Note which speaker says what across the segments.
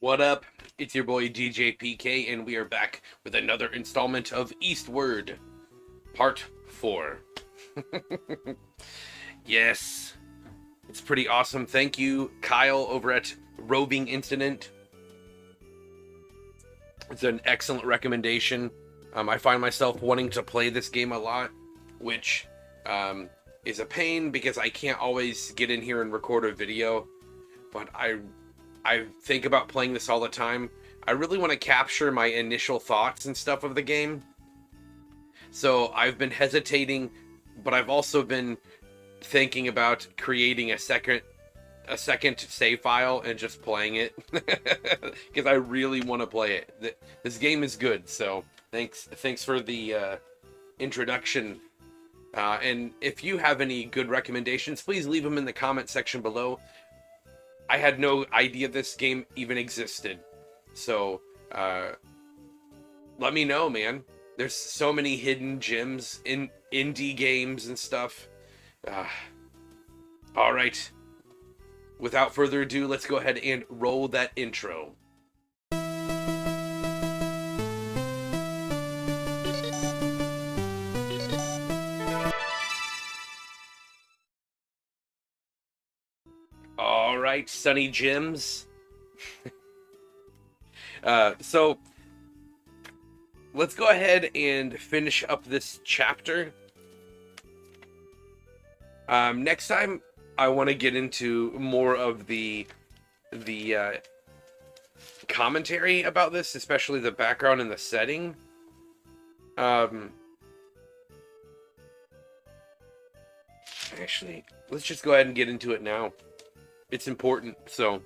Speaker 1: What up? It's your boy DJ PK, and we are back with another installment of Eastward, Part 4. Yes, it's pretty awesome. Thank you, Kyle, over at Roving Incident. It's an excellent recommendation. I find myself wanting to play this game a lot, which is a pain because I can't always get in here and record a video, but I think about playing this all the time. I really want to capture my initial thoughts and stuff of the game. So I've been hesitating, but I've also been thinking about creating a second save file and just playing it because I really want to play it. This game is good, so thanks for the introduction. And if you have any good recommendations, please leave them in the comment section below. I had no idea this game even existed. So, let me know, man. There's so many hidden gems in indie games and stuff. Alright. Without further ado, let's go ahead and roll that intro. Alright, Sunny Gems. So let's go ahead and finish up this chapter. Next time I want to get into more of the commentary about this, especially the background and the setting. Actually, let's just go ahead and get into it now. It's important. So,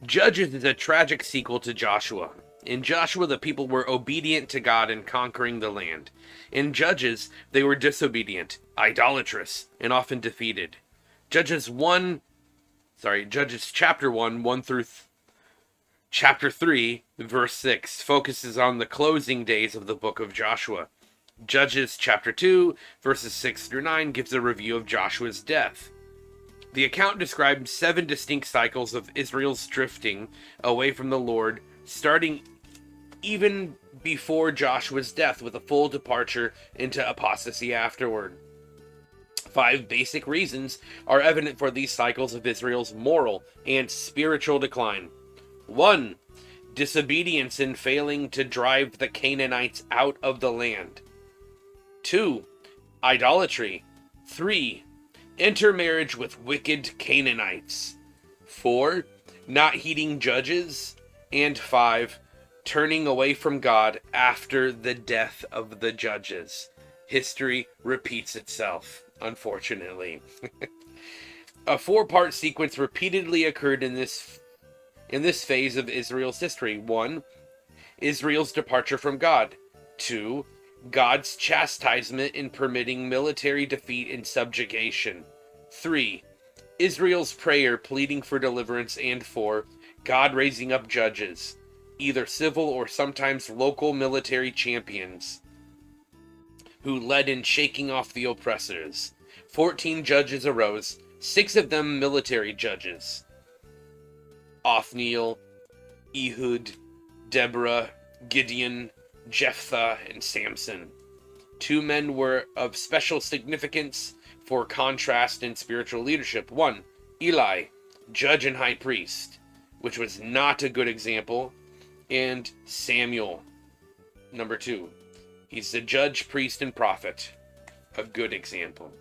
Speaker 1: Judges is a tragic sequel to Joshua. In Joshua, the people were obedient to God in conquering the land. In Judges, they were disobedient, idolatrous, and often defeated. Judges chapter 1 through chapter 3, verse 6, focuses on the closing days of the book of Joshua. Judges chapter 2, verses 6 through 9, gives a review of Joshua's death. The account describes 7 distinct cycles of Israel's drifting away from the Lord, starting even before Joshua's death, with a full departure into apostasy afterward. 5 basic reasons are evident for these cycles of Israel's moral and spiritual decline. 1. Disobedience in failing to drive the Canaanites out of the land. 2. Idolatry. 3. Intermarriage with wicked Canaanites. 4. Not heeding judges. And 5. Turning away from God after the death of the judges. History repeats itself, unfortunately. A 4-part sequence repeatedly occurred in this phase of Israel's history. 1. Israel's departure from God. 2. God's chastisement in permitting military defeat and subjugation. 3. Israel's prayer pleading for deliverance. And 4. God raising up judges, either civil or sometimes local military champions, who led in shaking off the oppressors. 14 judges arose, 6 of them military judges: Othniel, Ehud, Deborah, Gideon, Jephthah, and Samson. 2 men were of special significance for contrast in spiritual leadership. 1. Eli, judge and high priest, which was not a good example. And Samuel, number 2. He's the judge, priest, and prophet. A good example.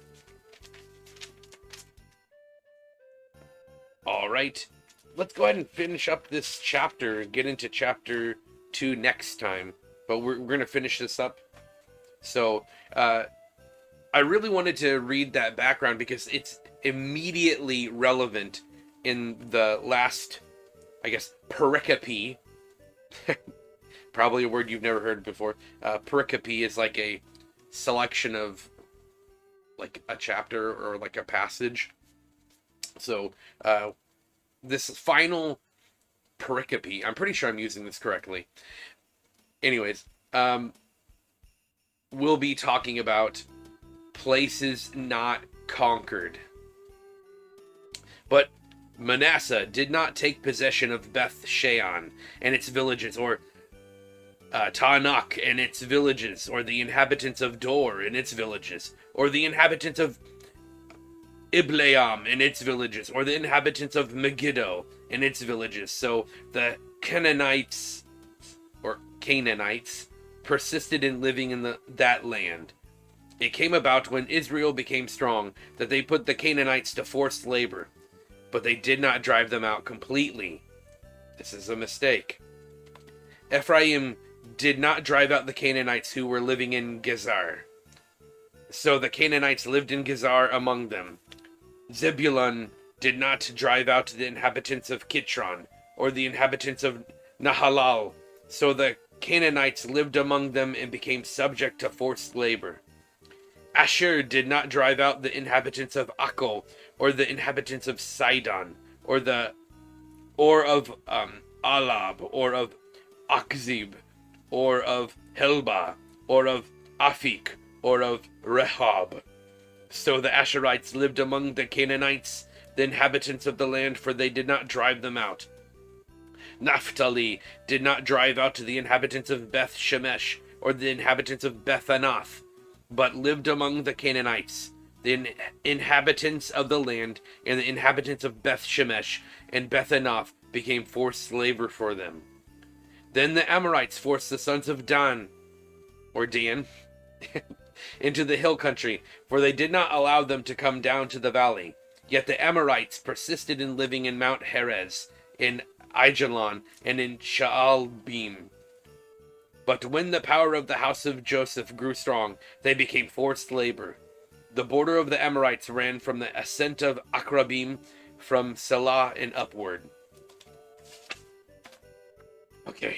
Speaker 1: Alright, let's go ahead and finish up this chapter, get into chapter 2 next time. But we're going to finish this up. So, I really wanted to read that background because it's immediately relevant in the last, I guess, pericope. Probably a word you've never heard before. Pericope is like a selection of, like, a chapter or like a passage. So, this final pericope, I'm pretty sure I'm using this correctly. Anyways, we'll be talking about places not conquered. But Manasseh did not take possession of Beth Shean and its villages, or Taanach and its villages, or the inhabitants of Dor and its villages, or the inhabitants of Ibleam and its villages, or the inhabitants of Megiddo and its villages. So the Canaanites persisted in living in that land. It came about when Israel became strong that they put the Canaanites to forced labor, but they did not drive them out completely. This is a mistake. Ephraim did not drive out the Canaanites who were living in Gezer. So the Canaanites lived in Gezer among them. Zebulun did not drive out the inhabitants of Kitron, or the inhabitants of Nahalal. So the Canaanites lived among them and became subject to forced labor. Asher did not drive out the inhabitants of Akko, or the inhabitants of Sidon, or of Alab, or of Akzib, or of Helba, or of Afik, or of Rehob. So the Asherites lived among the Canaanites, the inhabitants of the land, for they did not drive them out. Naphtali did not drive out the inhabitants of Beth Shemesh, or the inhabitants of Beth Anath, but lived among the Canaanites, the inhabitants of the land, and the inhabitants of Beth Shemesh and Beth Anath became forced labor for them. Then the Amorites forced the sons of Dan, into the hill country, for they did not allow them to come down to the valley. Yet the Amorites persisted in living in Mount Herez, in Aijalon, and in Shaalbim. But when the power of the house of Joseph grew strong, they became forced labor. The border of the Amorites ran from the ascent of Akrabim, from Selah and upward. Okay.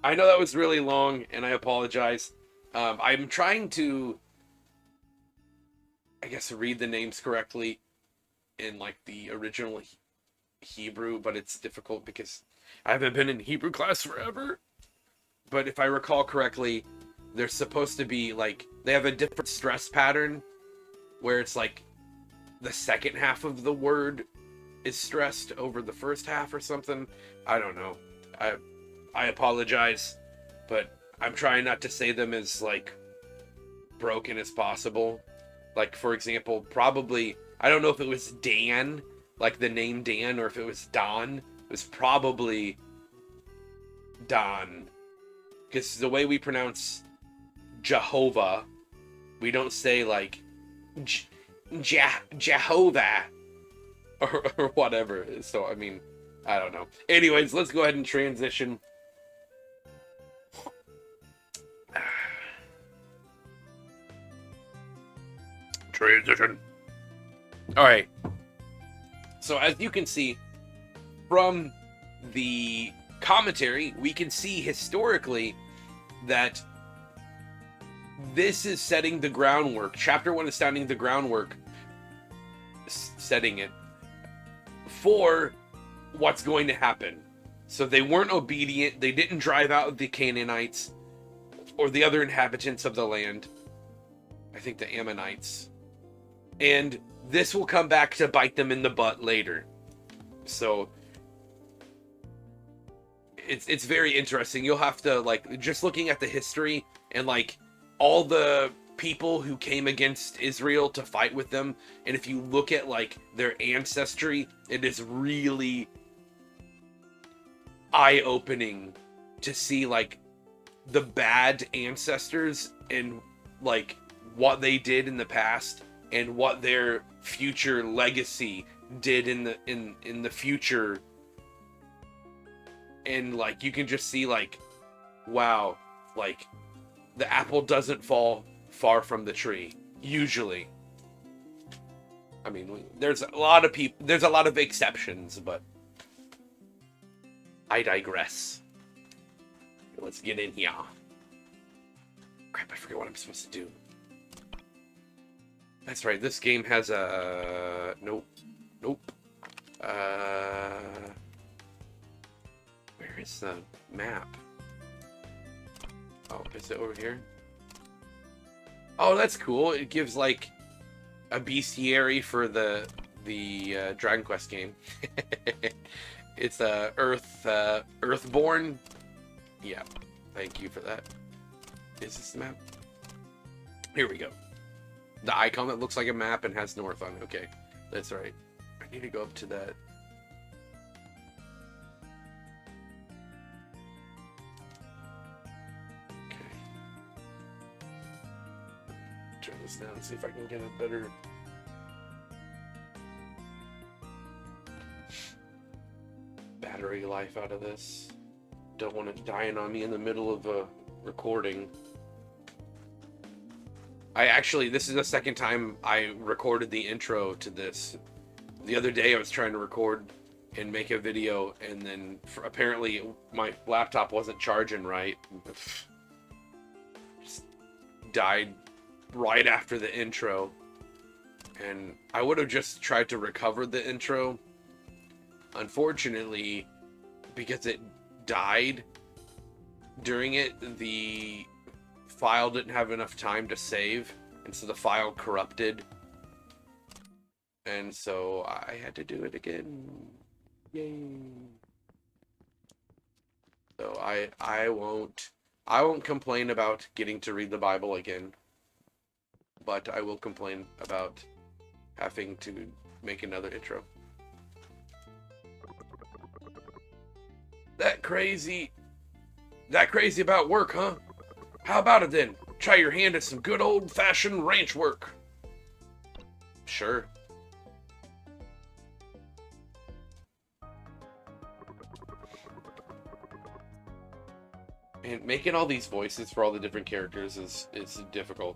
Speaker 1: I know that was really long, and I apologize. I'm trying to, I guess, read the names correctly in, like, the original Hebrew, but it's difficult because I haven't been in Hebrew class forever. But if I recall correctly, they're supposed to be, like, they have a different stress pattern, where it's, like, the second half of the word is stressed over the first half or something. I don't know. I apologize, but I'm trying not to say them as, like, broken as possible. Like, for example, probably, I don't know if it was Dan, like the name Dan, or if it was Don. It was probably Don. Because the way we pronounce Jehovah, we don't say, like, Jehovah, or whatever. So, I mean, I don't know. Anyways, let's go ahead and transition. Transition. Alright. So, as you can see from the commentary, we can see historically that this is setting the groundwork. Chapter 1 is setting the groundwork, setting it for what's going to happen. So they weren't obedient. They didn't drive out the Canaanites or the other inhabitants of the land. I think the Ammonites. And this will come back to bite them in the butt later. So it's very interesting. You'll have to, like, just looking at the history and, like, all the people who came against Israel to fight with them, and if you look at, like, their ancestry, it is really eye-opening to see, like, the bad ancestors and, like, what they did in the past and what their future legacy did in the future. And, like, you can just see, like, wow, like, the apple doesn't fall far from the tree, usually. I mean, there's a lot of exceptions, but I digress. Let's get in here. Crap, I forget what I'm supposed to do. That's right, this game has a... Nope. Where is the map? Oh, is it over here? Oh, that's cool. It gives, like, a bestiary for the the Dragon Quest game. It's Earthborn. Yeah, thank you for that. Is this the map? Here we go. The icon that looks like a map and has north on it. Okay, that's right. I need to go up to that. Okay. Turn this down and see if I can get a better... battery life out of this. Don't want it dying on me in the middle of a recording. This is the second time I recorded the intro to this. The other day I was trying to record and make a video, and then apparently my laptop wasn't charging right. Just died right after the intro. And I would have just tried to recover the intro. Unfortunately, because it died during it, the file didn't have enough time to save, and so the file corrupted, and so I had to do it again. Yay! So I won't complain about getting to read the Bible again, but I will complain about having to make another intro. That crazy about work, huh? How about it then? Try your hand at some good old-fashioned ranch work. Sure. And making all these voices for all the different characters is difficult.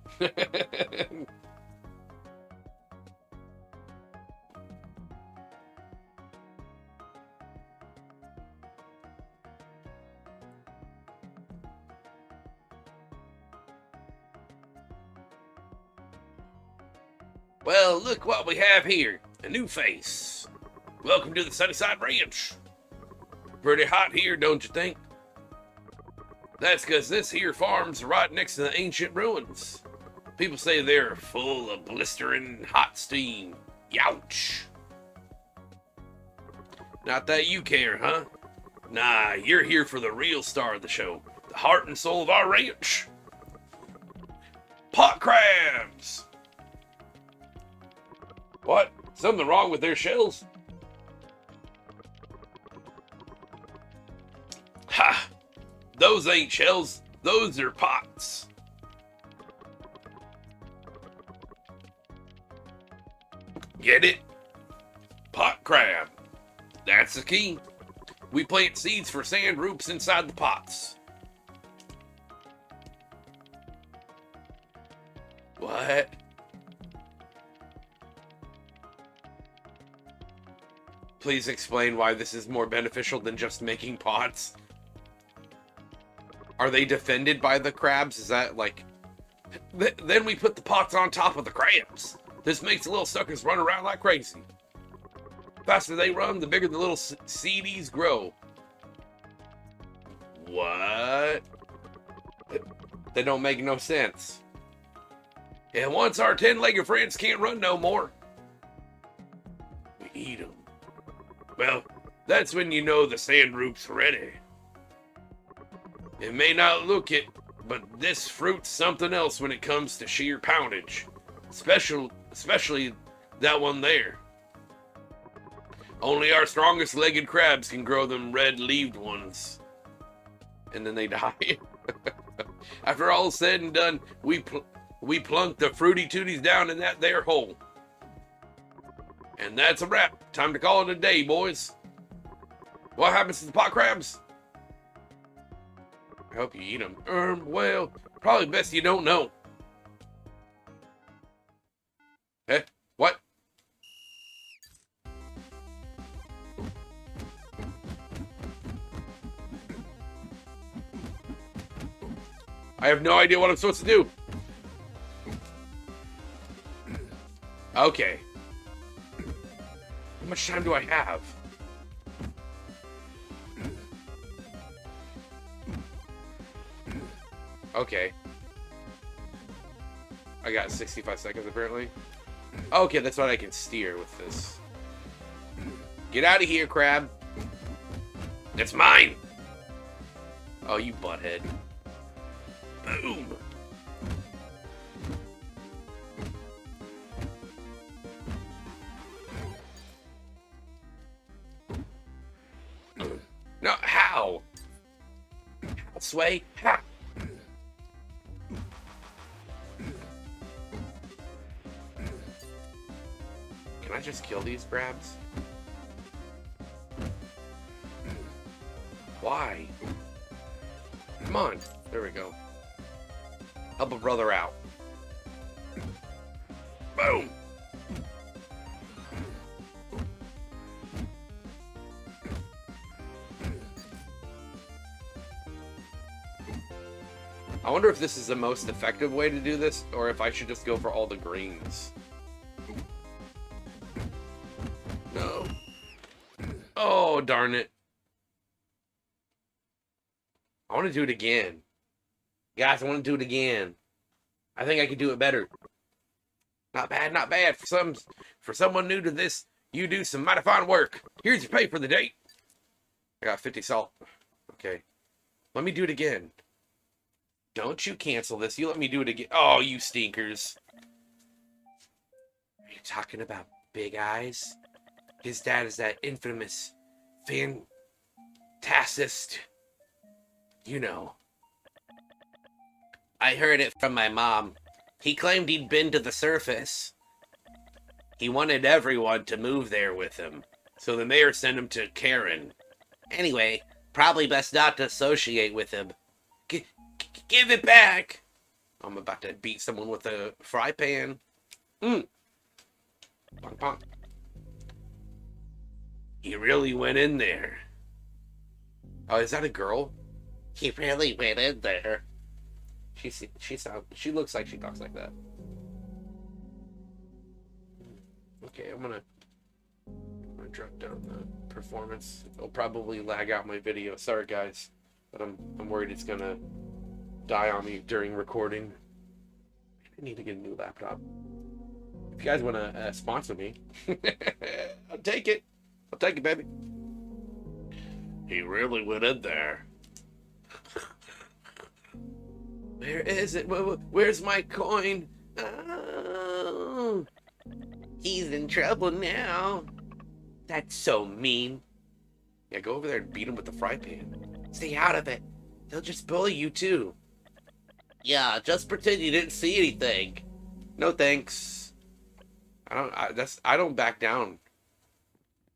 Speaker 1: Well, look what we have here. A new face. Welcome to the Sunnyside Ranch. Pretty hot here, don't you think? That's because this here farm's right next to the ancient ruins. People say they're full of blistering hot steam. Youch. Not that you care, huh? Nah, you're here for the real star of the show. The heart and soul of our ranch. Pot crabs! What? Something wrong with their shells? Ha! Those ain't shells. Those are pots. Get it? Pot crab. That's the key. We plant seeds for sand roots inside the pots. What? Please explain why this is more beneficial than just making pots. Are they defended by the crabs? Is that like... Then we put the pots on top of the crabs. This makes the little suckers run around like crazy. The faster they run, the bigger the little seedies grow. What? That don't make no sense. And once our 10-legged friends can't run no more, we eat them. Well, that's when you know the sand root's ready. It may not look it, but this fruit's something else when it comes to sheer poundage. Especially that one there. Only our strongest legged crabs can grow them red-leaved ones. And then they die. After all said and done, we plunk the fruity tooties down in that there hole. And that's a wrap. Time to call it a day, boys. What happens to the pot crabs? I hope you eat them. Well, probably best you don't know. Eh? What? I have no idea what I'm supposed to do. Okay. How much time do I have? Okay. I got 65 seconds apparently. Okay, that's what I can steer with this. Get out of here, crab. That's mine. Oh, you butthead. Boom. No, how? Sway? How? Can I just kill these crabs? Why? Come on. There we go. Help a brother out. Boom. I wonder if this is the most effective way to do this, or if I should just go for all the greens. No. Oh, darn it. I want to do it again. Guys, I want to do it again. I think I could do it better. Not bad, not bad. For someone new to this, you do some mighty fine work. Here's your pay for the day. I got 50 salt. Okay. Let me do it again. Don't you cancel this. You let me do it again. Oh, you stinkers. Are you talking about Big Eyes? His dad is that infamous fantasist. You know. I heard it from my mom. He claimed he'd been to the surface. He wanted everyone to move there with him. So the mayor sent him to Karen. Anyway, probably best not to associate with him. Give it back! I'm about to beat someone with a fry pan. Bonk, bonk. He really went in there. Oh, is that a girl? He really went in there. She looks like she talks like that. Okay, I'm gonna drop down the performance. It'll probably lag out my video. Sorry guys, but I'm worried it's gonna die on me during recording. I need to get a new laptop. If you guys want to sponsor me, I'll take it. I'll take it, baby. He really went in there. Where is it? Where's my coin? Oh, he's in trouble now. That's so mean. Yeah, go over there and beat him with the fry pan. Stay out of it. They'll just bully you too. Yeah, just pretend you didn't see anything. No thanks. I don't back down.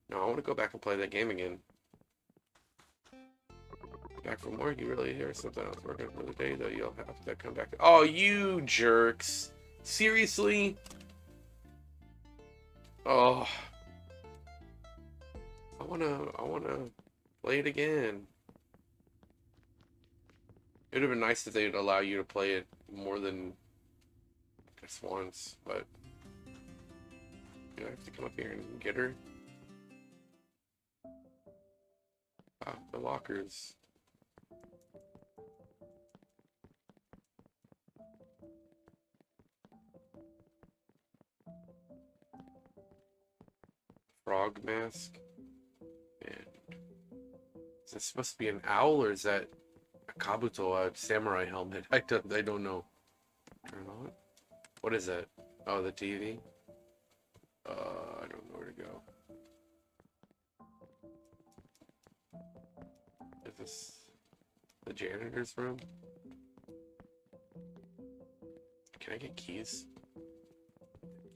Speaker 1: No, I want to go back and play that game again. Back for more? You really hear something else working for the day, though you'll have to come back. Oh, you jerks. Seriously? Oh. I wanna play it again. It would have been nice if they'd allow you to play it more than just once, but you know, I have to come up here and get her. Wow, the lockers. Frog mask. And is this supposed to be an owl, or is that a kabuto, a samurai helmet? I don't know. Turn on. What is that? Oh, the TV. I don't know where to go. Is this the janitor's room? Can I get keys?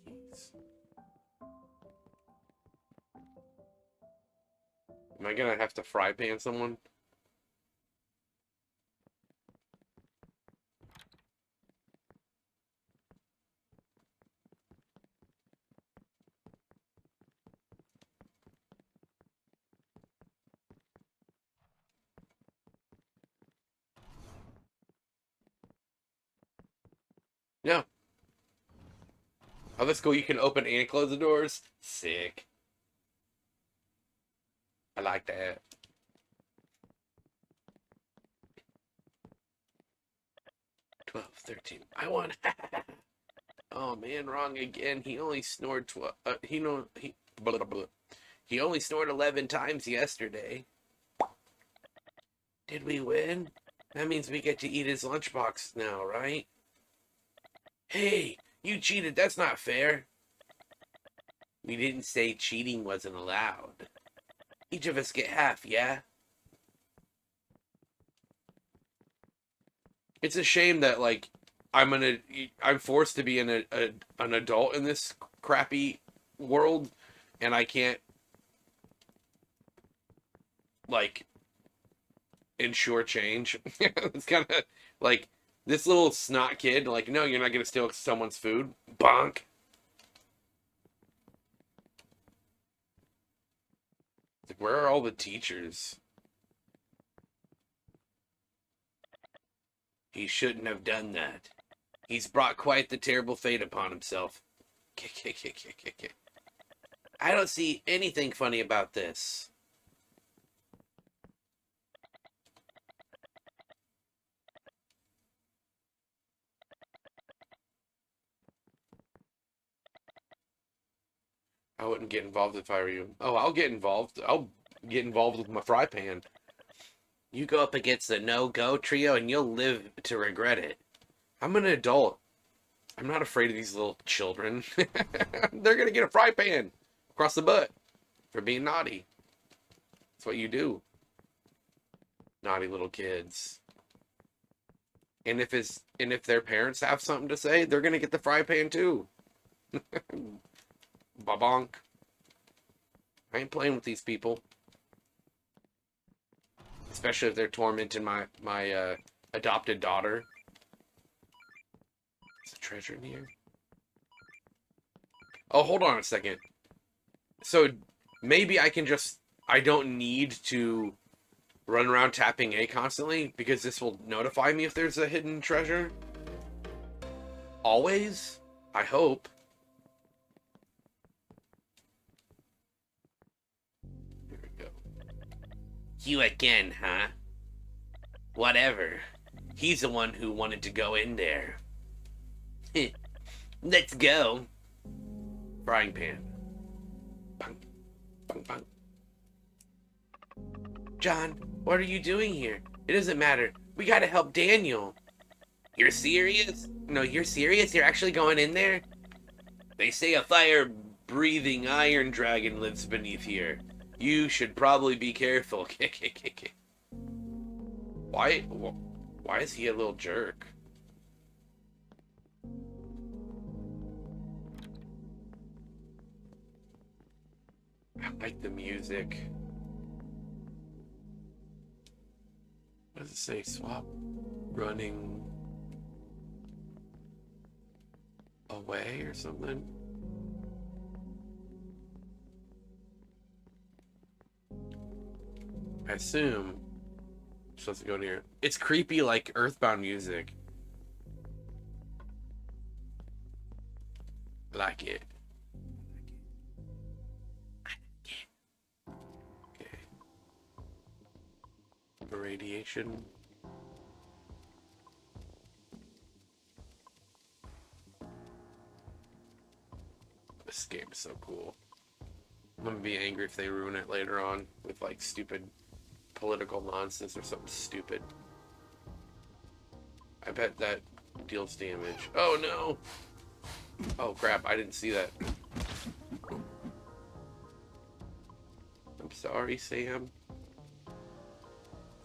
Speaker 1: Keys. Am I gonna have to fry pan someone? No. Oh, that's cool. You can open and close the doors. Sick. I like that. 12, 13. I won. Oh man, wrong again. He only snored blah, blah, blah. He only snored 11 times yesterday. Did we win? That means we get to eat his lunchbox now, right? Hey, you cheated. That's not fair. We didn't say cheating wasn't allowed. Each of us get half, yeah? It's a shame that like I'm forced to be an adult in this crappy world, and I can't like ensure change. It's kind of like this little snot kid. Like, no, you're not gonna steal someone's food. Bonk. Like, where are all the teachers? He shouldn't have done that. He's brought quite the terrible fate upon himself. I don't see anything funny about this. I wouldn't get involved if I were you. Oh, I'll get involved. I'll get involved with my fry pan. You go up against the no-go trio and you'll live to regret it. I'm an adult. I'm not afraid of these little children. They're gonna get a fry pan across the butt for being naughty. That's what you do. Naughty little kids. And if their parents have something to say, they're gonna get the fry pan too. Babonk. I ain't playing with these people. Especially if they're tormenting my adopted daughter. Is a treasure in here? Oh, hold on a second. So maybe I don't need to run around tapping A constantly because this will notify me if there's a hidden treasure. Always? I hope. Here we go. You again, huh? Whatever. He's the one who wanted to go in there. Let's go. Frying pan. Bang, bang, bang. John, what are you doing here? It doesn't matter. We gotta help Daniel. You're serious? No, you're serious? You're actually going in there? They say a fire-breathing iron dragon lives beneath here. You should probably be careful. Why is he a little jerk? I like the music. What does it say? Swap running away or something? I assume I'm supposed to go near. It's creepy like Earthbound music. Like it. Okay. Irradiation. This game is so cool. I'm gonna be angry if they ruin it later on with like stupid political nonsense or something stupid. I bet that deals damage. Oh no! Oh crap, I didn't see that. I'm sorry, Sam.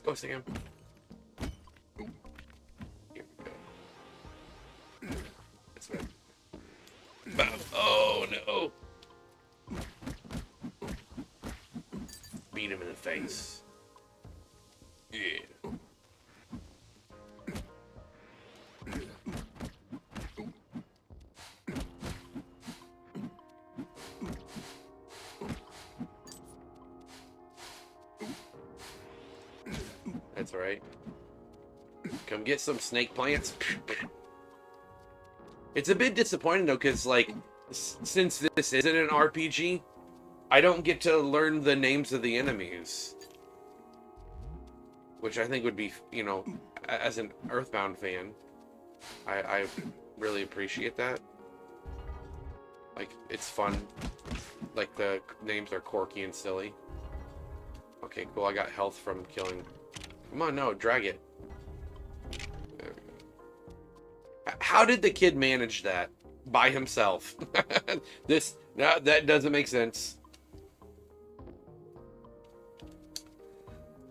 Speaker 1: Go, Sam. Here we go. That's right. Oh no! Beat him in the face. Yeah. That's right. Come get some snake plants. It's a bit disappointing though, because like, since this isn't an RPG, I don't get to learn the names of the enemies. Which I think would be, you know, as an Earthbound fan, I really appreciate that. Like, it's fun. Like, the names are quirky and silly. Okay, cool. I got health from killing. Come on, no, drag it. There we go. How did the kid manage that by himself? That doesn't make sense.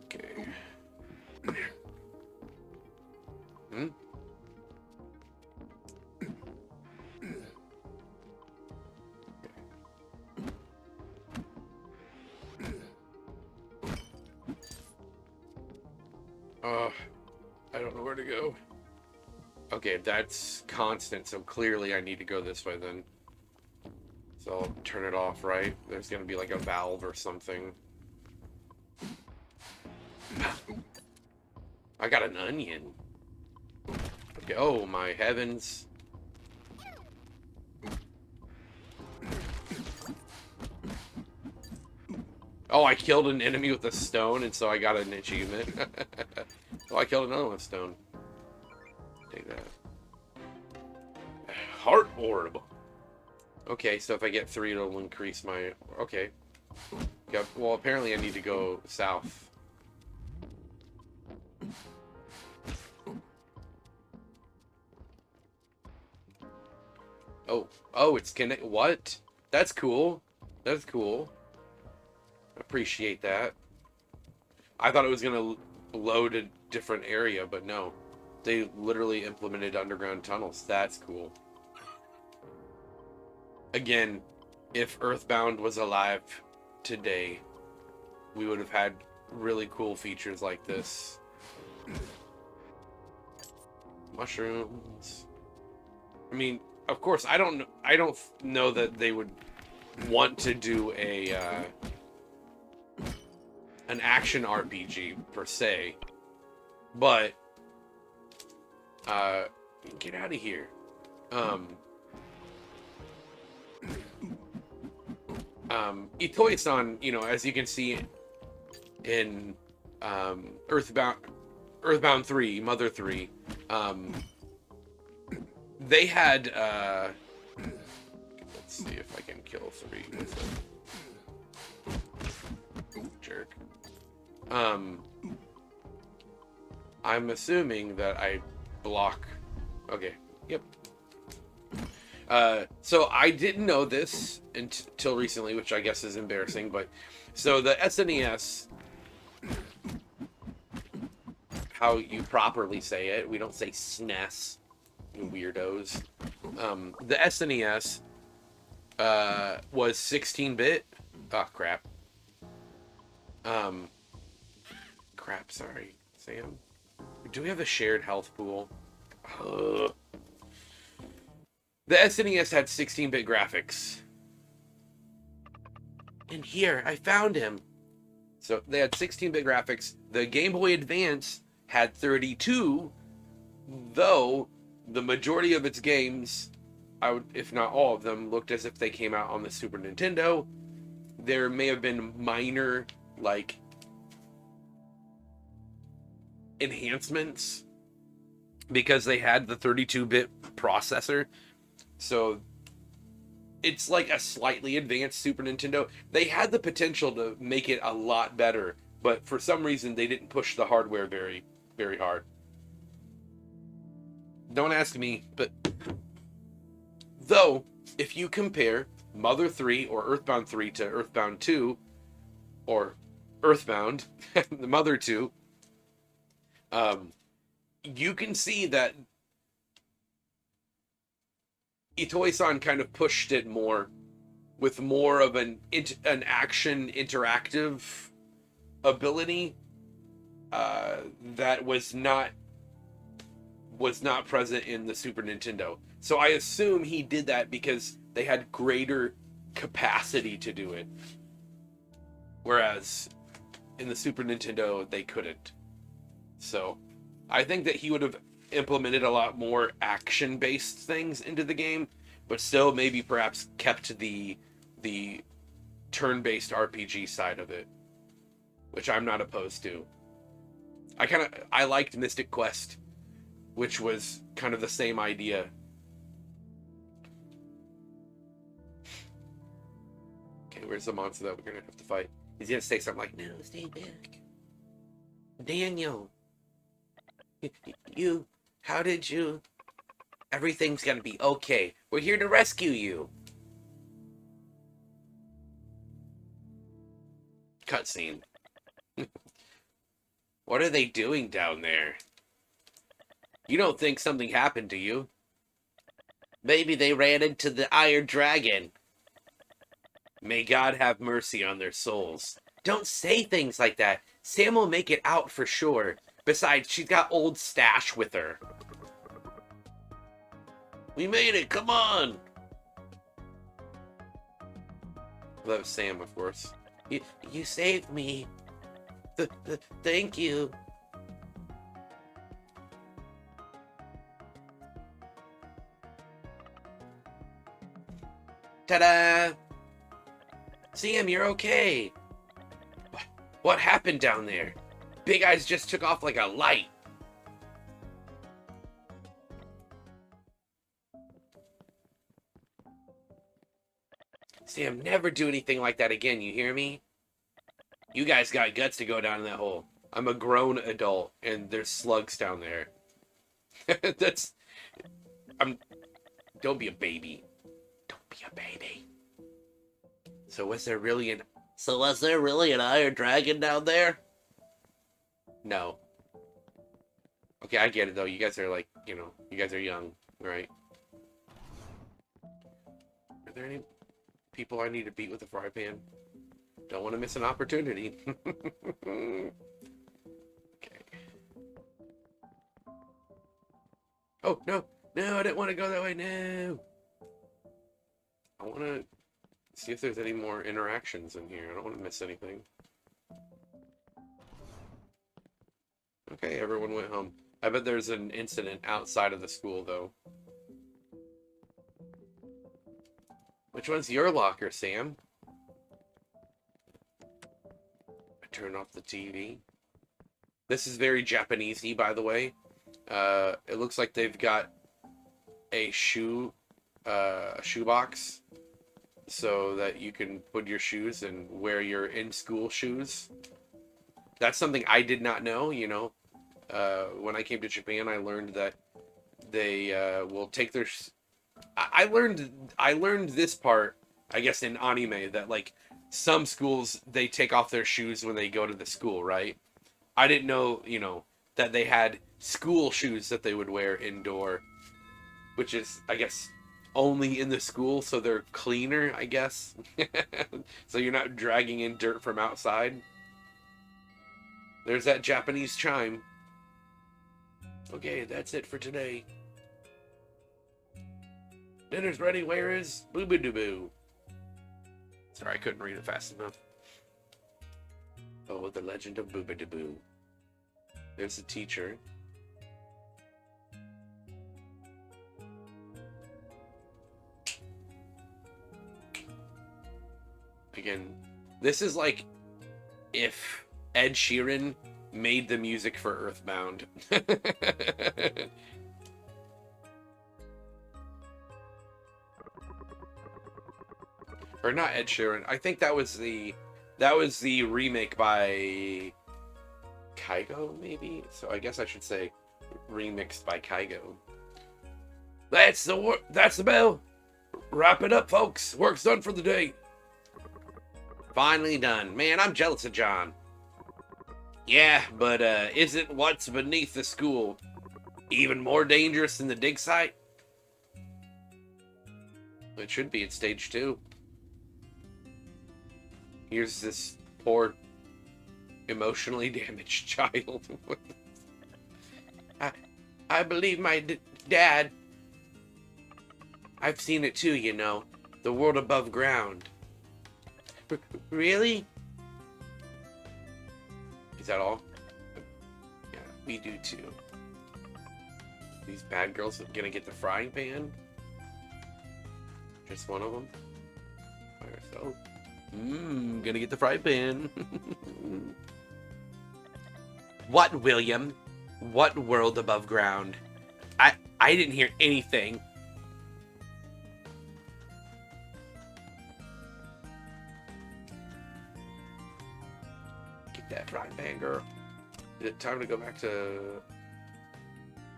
Speaker 1: Okay. Hmm? I don't know where to go. Okay, that's constant, so clearly I need to go this way then. So I'll turn it off, right? There's gonna be like a valve or something. I got an onion. Okay, oh my heavens. Oh, I killed an enemy with a stone, and so I got an achievement. Oh, I killed another one with stone. Take that. Heart orb. Okay, so if I get 3, it'll increase my... Okay. Yep. Well, apparently I need to go south. Oh, it's connect... What? That's cool. That's cool. Appreciate that. I thought it was gonna load a different area, but no. They literally implemented underground tunnels. That's cool. Again, if Earthbound was alive today, we would have had really cool features like this. Mushrooms. I mean, of course, I don't know that they would want to do an action RPG per se, but get out of here. Itoi-san, you know, as you can see in Earthbound 3, Mother 3, they had let's see if I can kill 3 with a jerk. I'm assuming that I block. Okay, yep. So I didn't know this until recently, which I guess is embarrassing, but so the SNES, how you properly say it, we don't say SNES, you weirdos. The SNES was 16-bit. Oh, crap. Crap, sorry, Sam. Do we have a shared health pool? Ugh. The SNES had 16-bit graphics. And here, I found him. So they had 16-bit graphics. The Game Boy Advance had 32, though the majority of its games, if not all of them, looked as if they came out on the Super Nintendo. There may have been minor, like, enhancements because they had the 32-bit processor. So it's like a slightly advanced Super Nintendo. They had the potential to make it a lot better, but for some reason they didn't push the hardware very, very hard. Don't ask me, but though, if you compare Mother 3 or Earthbound 3 to Earthbound 2, or Earthbound, the Mother 2, you can see that Itoi-san kind of pushed it more with more of an action interactive ability that was not present in the Super Nintendo. So I assume he did that because they had greater capacity to do it, whereas in the Super Nintendo they couldn't. So I think that he would have implemented a lot more action-based things into the game, but still maybe perhaps kept the turn-based RPG side of it, which I'm not opposed to. I liked Mystic Quest, which was kind of the same idea. Okay, where's the monster that we're gonna have to fight? He's gonna say something like, "No, stay back, Daniel. You, how did you? Everything's gonna be okay. We're here to rescue you." Cutscene. What are they doing down there? You don't think something happened to you? Maybe they ran into the Iron Dragon. May God have mercy on their souls. Don't say things like that. Sam will make it out for sure. Besides, she's got old Stash with her. We made it, come on! That was Sam, of course. You saved me. Thank you. Ta-da! Sam, you're okay. What happened down there? Big Eyes just took off like a light. Sam, never do anything like that again, you hear me? You guys got guts to go down in that hole. I'm a grown adult, and there's slugs down there. Don't be a baby. Don't be a baby. So was there really an Iron Dragon down there? No. Okay, I get it though. You guys are like, you guys are young, right? Are there any people I need to beat with a fry pan? Don't want to miss an opportunity. Okay. Oh, no. No, I didn't want to go that way. No. I want to see if there's any more interactions in here. I don't want to miss anything. Okay, everyone went home. I bet there's an incident outside of the school, though. Which one's your locker, Sam? I turn off the TV. This is very Japanese-y, by the way. It looks like they've got a shoebox so that you can put your shoes and wear your in-school shoes. That's something I did not know, when I came to Japan, I learned that they will take their... I learned this part, I guess, in anime, that, like, some schools, they take off their shoes when they go to the school, right? I didn't know, that they had school shoes that they would wear indoor, which is, I guess, only in the school, so they're cleaner, I guess. So you're not dragging in dirt from outside. There's that Japanese chime. Okay, that's it for today. Dinner's ready. Where is Boo-Boo-Doo-Boo? Sorry, I couldn't read it fast enough. Oh, the legend of Boo-Boo-Doo-Boo. There's the teacher. Again, this is like if Ed Sheeran made the music for Earthbound. Or not Ed Sheeran. I think that was the remake by Kygo, maybe? So I guess I should say remixed by Kygo. That's the bell. Wrap it up, folks. Work's done for the day. Finally done. Man, I'm jealous of John. Yeah, but isn't what's beneath the school even more dangerous than the dig site? It should be at stage 2. Here's this poor, emotionally damaged child. I believe my dad. I've seen it too, the world above ground. Really? Is that all? Yeah, we do too. These bad girls are gonna get the frying pan? Just one of them? By herself? Gonna get the frying pan. What, William? What world above ground? I didn't hear anything. that frying pan, girl. Is it time to go back to...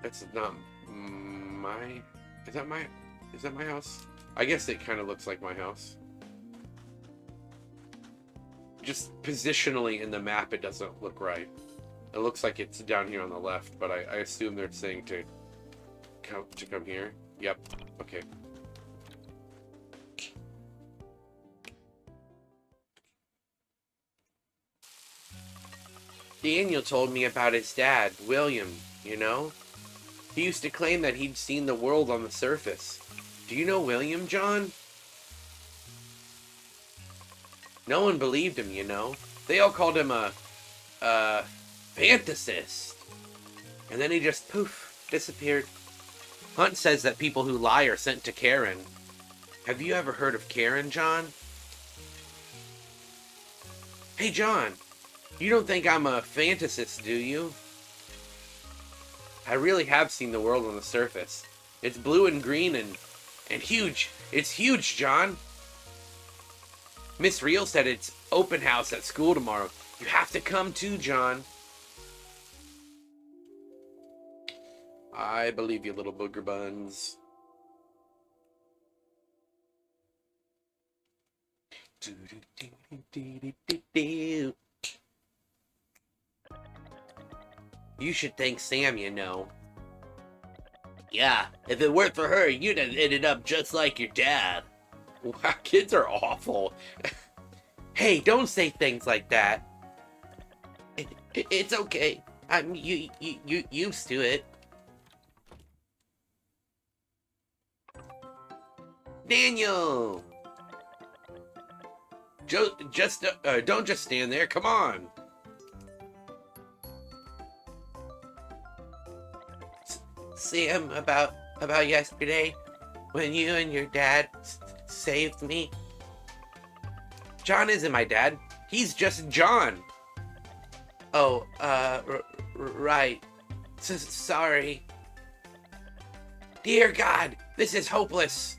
Speaker 1: That's not my... Is that my house? I guess it kind of looks like my house. Just positionally in the map, it doesn't look right. It looks like it's down here on the left, but I assume they're saying to come here. Yep. Okay. Daniel told me about his dad, William, you know? He used to claim that he'd seen the world on the surface. Do you know William, John? No one believed him, you know? They all called him a fantasist. And then he just, poof, disappeared. Hunt says that people who lie are sent to Karen. Have you ever heard of Karen, John? Hey, John, you don't think I'm a fantasist, do you? I really have seen the world on the surface. It's blue and green and huge. It's huge, John. Miss Reel said it's open house at school tomorrow. You have to come too, John. I believe you, little booger buns. You should thank Sam, you know. Yeah, if it weren't for her, you'd have ended up just like your dad. Wow, kids are awful. Hey, don't say things like that. It's okay. I'm you used to it. Daniel! Don't just stand there. Come on. Sam, about yesterday, when you and your dad saved me. John isn't my dad. He's just John. Oh, right. Sorry. Dear God, this is hopeless.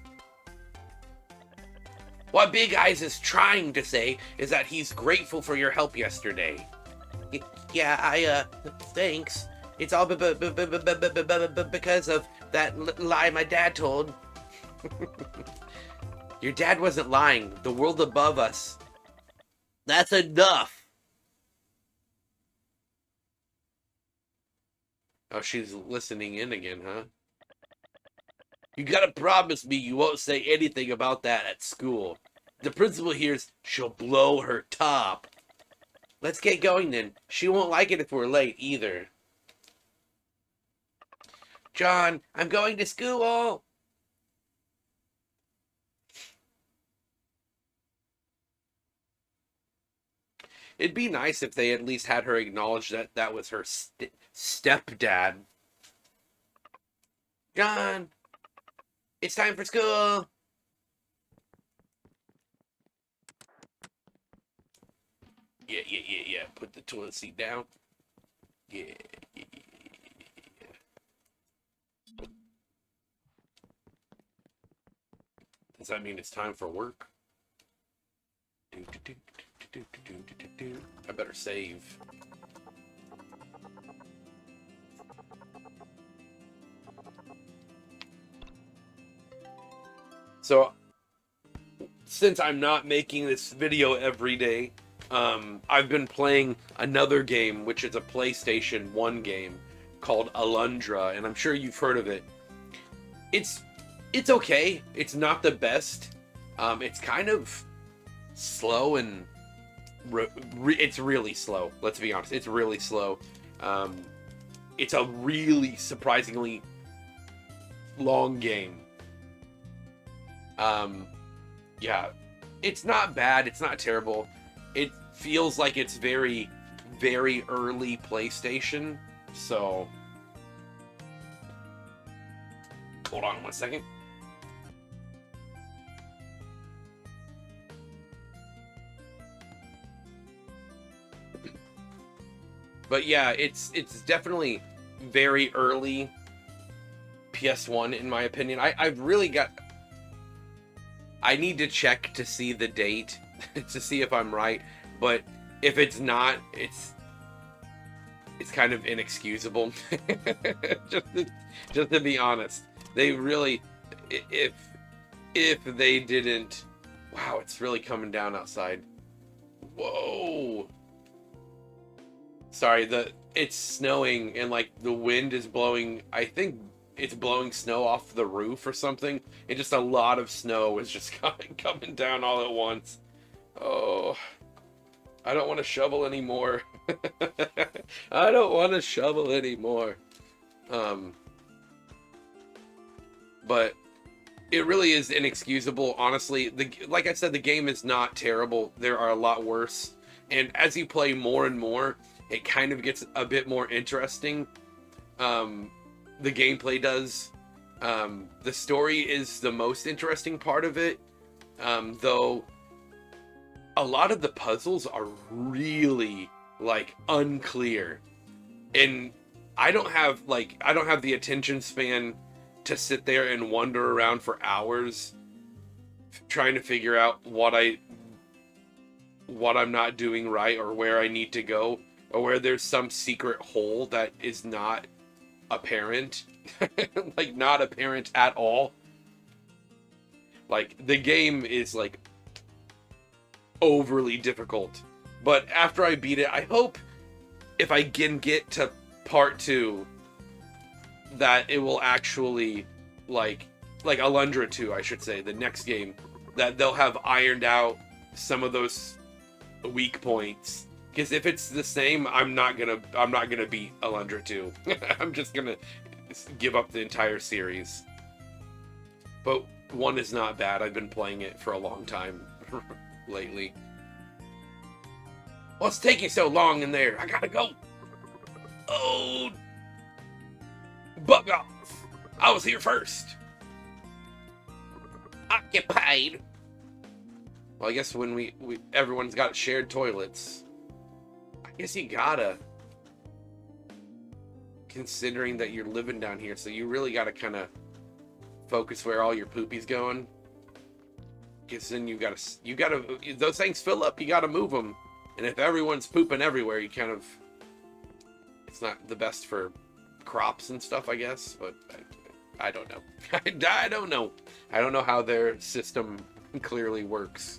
Speaker 1: What Big Eyes is trying to say is that he's grateful for your help yesterday. Yeah, thanks. It's all because of that lie my dad told. Your dad wasn't lying. The world above us. That's enough. Oh, she's listening in again, huh? You gotta promise me you won't say anything about that at school. The principal hears she'll blow her top. Let's get going then. She won't like it if we're late either. John, I'm going to school. It'd be nice if they at least had her acknowledge that that was her stepdad. John, it's time for school. Yeah. Put the toilet seat down. Yeah. Does that mean it's time for work? I better save. So, since I'm not making this video every day, I've been playing another game, which is a PlayStation 1 game called Alundra, and I'm sure you've heard of it. It's okay. It's not the best. It's kind of slow and it's really slow. Let's be honest. It's really slow. It's a really surprisingly long game. Yeah, it's not bad. It's not terrible. It feels like it's very, very early PlayStation. So, hold on 1 second. But yeah, it's definitely very early PS1 in my opinion. I've really got... I need to check to see the date to see if I'm right, but If it's not, it's kind of inexcusable. just to be honest, they really, if they didn't, wow, it's really coming down outside. Whoa. Sorry, it's snowing and like the wind is blowing. I think it's blowing snow off the roof or something. And just a lot of snow is just coming down all at once. Oh, I don't want to shovel anymore. I don't want to shovel anymore. But it really is inexcusable, honestly. Like I said, the game is not terrible. There are a lot worse. And as you play more and more, it kind of gets a bit more interesting. The gameplay does. The story is the most interesting part of it. Though a lot of the puzzles are really like unclear. And I don't have the attention span to sit there and wander around for hours trying to figure out what I'm not doing right, or where I need to go, or where there's some secret hole that is not apparent. Like, not apparent at all. Like, the game is like overly difficult. But after I beat it, I hope if I can get to part 2 that it will actually like Alundra 2, I should say, the next game, that they'll have ironed out some of those weak points. Because if it's the same, I'm not gonna beat Alundra 2. I'm just gonna give up the entire series. But 1 is not bad. I've been playing it for a long time lately. What's taking so long in there? I gotta go. Oh, bug off. I was here first. Occupied. Well, I guess when everyone's got shared toilets, I guess you gotta, considering that you're living down here, so you really gotta kind of focus where all your poopy's going. Because then you gotta, those things fill up, you gotta move them. And if everyone's pooping everywhere, you kind of, it's not the best for crops and stuff, I guess. But I don't know. I don't know. I don't know how their system clearly works.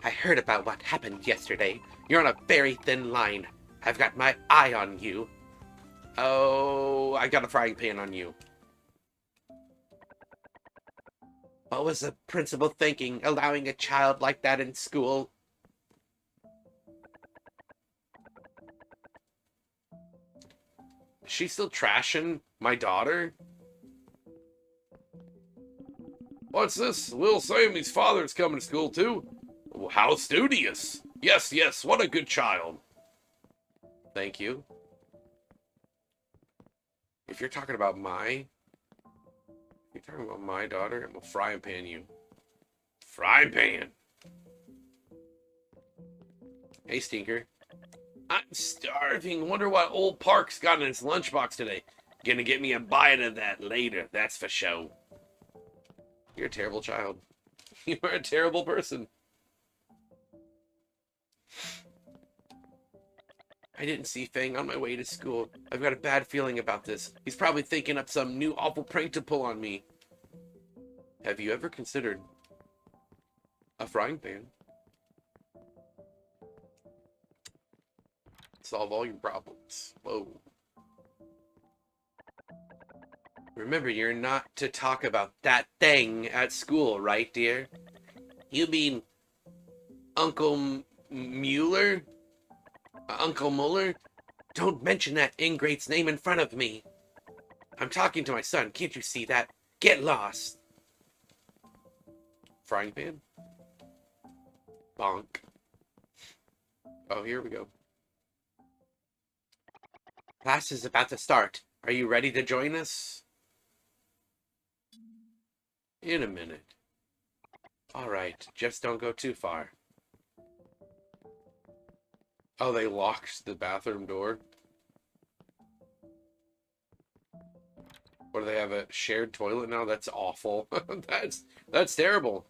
Speaker 1: I heard about what happened yesterday. You're on a very thin line. I've got my eye on you. Oh, I got a frying pan on you. What was the principal thinking, allowing a child like that in school? Is she still trashing my daughter? What's this? Little Sammy's father's coming to school too? How studious. Yes, yes, what a good child. Thank you. If you're talking about my daughter, I'm gonna frying pan you. Frying pan. Hey, Stinker. I'm starving. Wonder what old Park's got in his lunchbox today. Gonna get me a bite of that later, that's for sure. You're a terrible child. You are a terrible person. I didn't see Fang on my way to school. I've got a bad feeling about this. He's probably thinking up some new awful prank to pull on me. Have you ever considered a frying pan? Solve all your problems. Whoa. Remember, you're not to talk about that thing at school, right, dear? You mean Uncle Mueller? Uncle Mueller? Don't mention that ingrate's name in front of me. I'm talking to my son. Can't you see that? Get lost. Frying pan? Bonk. Oh, here we go. Class is about to start. Are you ready to join us? In a minute. Alright, just don't go too far. Oh, they locked the bathroom door? What, do they have a shared toilet now? That's awful. That's terrible.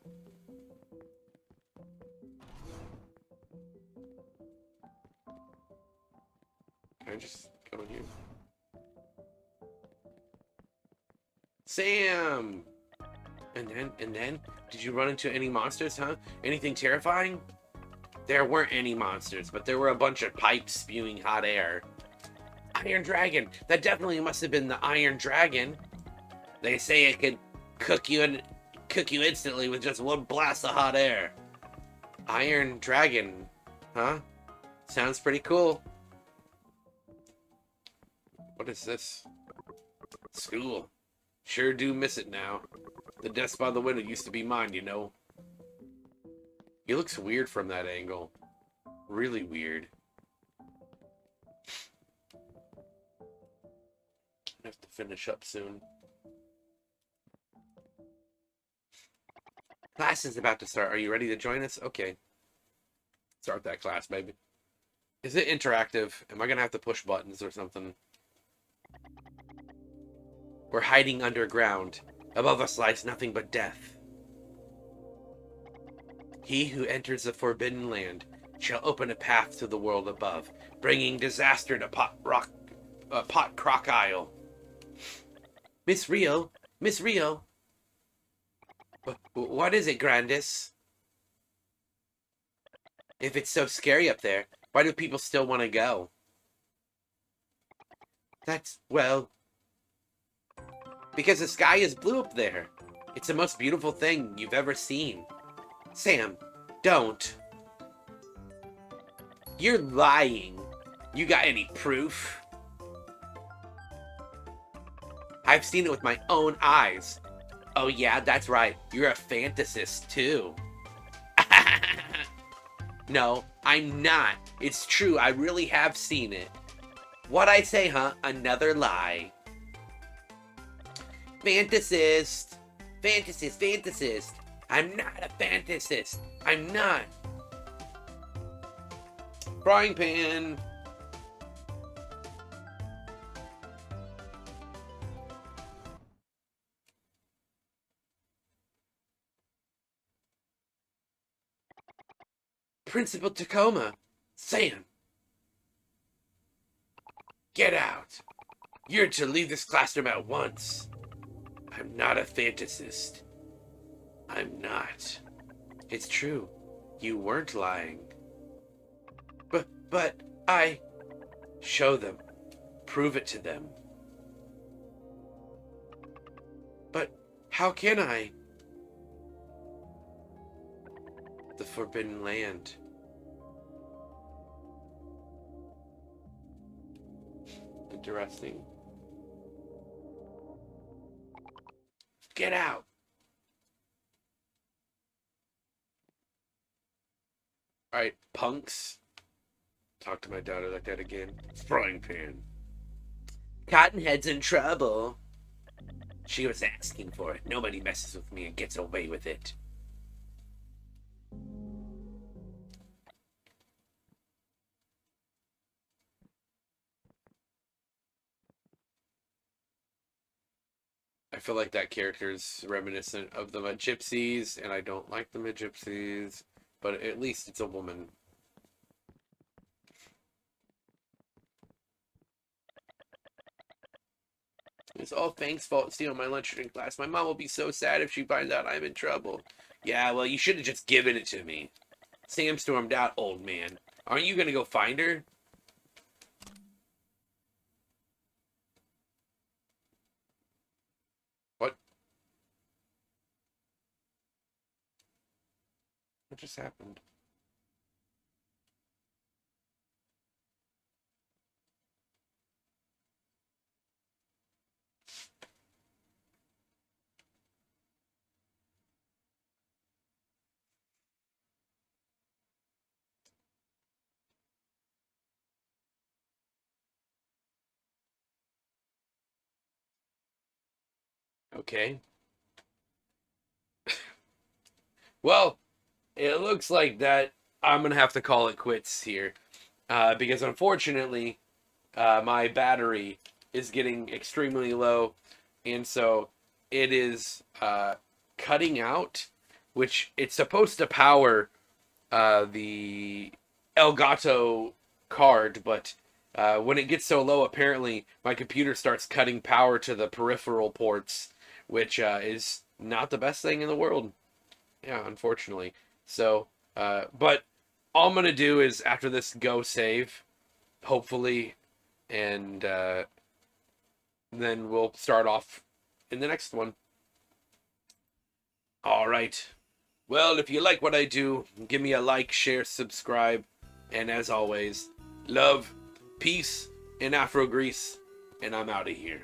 Speaker 1: Can I just go in here? Sam! And then, did you run into any monsters, huh? Anything terrifying? There weren't any monsters, but there were a bunch of pipes spewing hot air. Iron Dragon! That definitely must have been the Iron Dragon. They say it could cook you instantly with just one blast of hot air. Iron Dragon, huh? Sounds pretty cool. What is this? School. Sure do miss it now. The desk by the window used to be mine, you know. He looks weird from that angle. Really weird. I have to finish up soon. Class is about to start. Are you ready to join us? Okay. Start that class, baby. Is it interactive? Am I gonna have to push buttons or something? We're hiding underground. Above us lies nothing but death. He who enters the Forbidden Land shall open a path to the world above, bringing disaster to Pot Croc Isle. Miss Rio! Miss Rio! What is it, Grandis? If it's so scary up there, why do people still want to go? Well, because the sky is blue up there. It's the most beautiful thing you've ever seen. Sam, don't. You're lying. You got any proof? I've seen it with my own eyes. Oh yeah, that's right. You're a fantasist too. No, I'm not. It's true, I really have seen it. What'd I say, huh? Another lie. Fantasist. Fantasist, fantasist. I'm not a fantasist. I'm not. Frying pan. Principal Tacoma. Sam. Get out. You're to leave this classroom at once. I'm not a fantasist. I'm not. It's true. You weren't lying. But I... Show them. Prove it to them. But how can I? The Forbidden Land. Interesting. Get out. Alright, punks. Talk to my daughter like that again. Frying pan. Cottonhead's in trouble. She was asking for it. Nobody messes with me and gets away with it. I feel like that character is reminiscent of the Gypsies, and I don't like the Gypsies, but at least it's a woman. It's all Fang's fault stealing my lunch during class. My mom will be so sad if she finds out I'm in trouble. Yeah, well, you should have just given it to me. Sam stormed out, old man. Aren't you gonna go find her? What? What just happened? Okay. Well, it looks like that I'm gonna have to call it quits here. Because unfortunately, my battery is getting extremely low, and so it is cutting out, which it's supposed to power the Elgato card, but When it gets so low, apparently my computer starts cutting power to the peripheral ports, which is not the best thing in the world. Yeah, unfortunately. So, but all I'm gonna do is after this go save, hopefully, and then we'll start off in the next one. All right. Well, if you like what I do, give me a like, share, subscribe, and as always, love, peace, and Afro Greece, and I'm out of here.